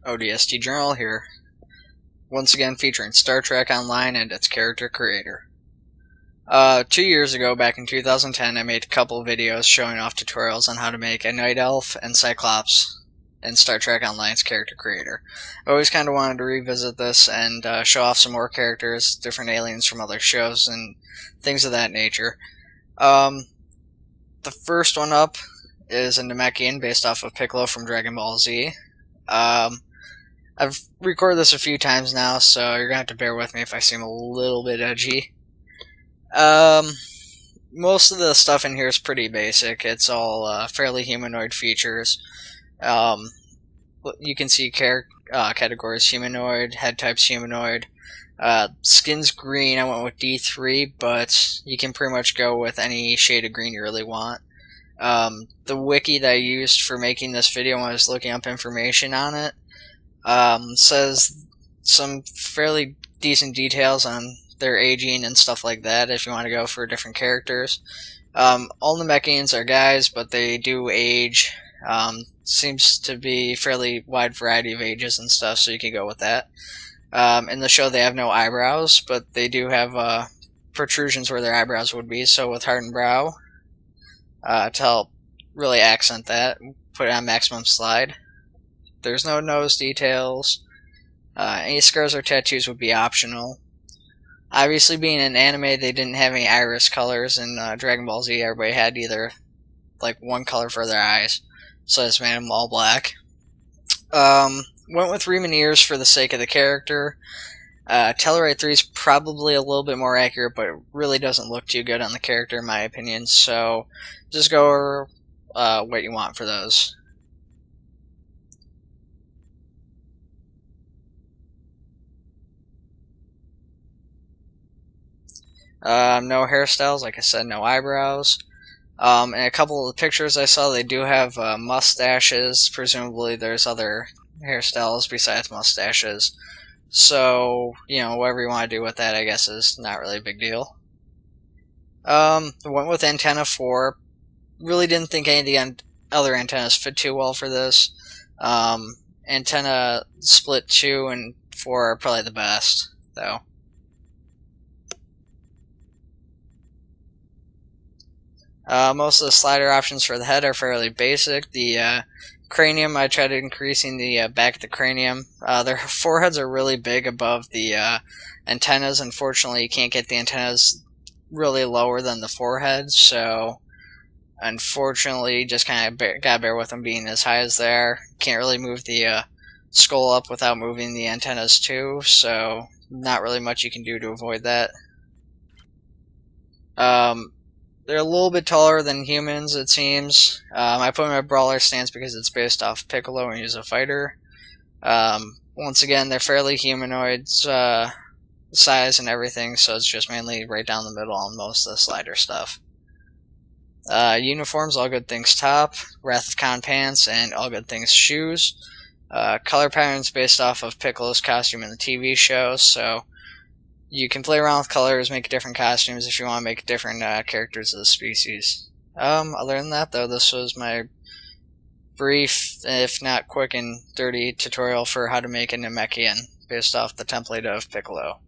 ODST Journal here, once again featuring Star Trek Online and its character creator. 2 years ago, back in 2010, I made a couple of videos showing off tutorials on how to make a Night Elf and Cyclops in Star Trek Online's character creator. I always kind of wanted to revisit this and show off some more characters, different aliens from other shows, and things of that nature. The first one up is a Namekian based off of Piccolo from Dragon Ball Z. I've recorded this a few times now, so you're going to have to bear with me if I seem a little bit edgy. Most of the stuff in here is pretty basic. It's all fairly humanoid features. You can see categories humanoid, head types humanoid. Skin's green, I went with D3, but you can pretty much go with any shade of green you really want. The wiki that I used for making this video when I was looking up information on it says some fairly decent details on their aging and stuff like that if you want to go for different characters. All Namekians are guys, but they do age. Seems to be fairly wide variety of ages and stuff, so you can go with that. In the show they have no eyebrows, but they do have protrusions where their eyebrows would be, so with hardened brow, to help really accent that, put it on maximum slide. There's no nose details. Any scars or tattoos would be optional. Obviously, being an anime, they didn't have any iris colors. In Dragon Ball Z, everybody had either like one color for their eyes, so I just made them all black. Went with Riemann ears for the sake of the character. Tellarite 3 is probably a little bit more accurate, but it really doesn't look too good on the character in my opinion, so just go over what you want for those. No hairstyles, like I said, no eyebrows. In a couple of the pictures I saw, they do have mustaches. Presumably there's other hairstyles besides mustaches. So, you know, whatever you want to do with that, I guess, is not really a big deal. Went with antenna 4. Really didn't think any of the other antennas fit too well for this. Antenna split 2 and 4 are probably the best, though. Most of the slider options for the head are fairly basic. The cranium, I tried increasing the back of the cranium. Their foreheads are really big above the antennas. Unfortunately, you can't get the antennas really lower than the forehead, so unfortunately, just kind of gotta bear with them being as high as they are. Can't really move the skull up without moving the antennas too, so not really much you can do to avoid that. They're a little bit taller than humans, it seems. I put them in a brawler stance because it's based off Piccolo and he's a fighter. Once again, they're fairly humanoid size and everything, so it's just mainly right down the middle on most of the slider stuff. Uniforms, All Good Things top, Wrath of Khan pants, and All Good Things shoes. Color patterns based off of Piccolo's costume in the TV show, so you can play around with colors, make different costumes if you want to make different characters of the species. Other than that, though, this was my brief, if not quick and dirty, tutorial for how to make a Namekian based off the template of Piccolo.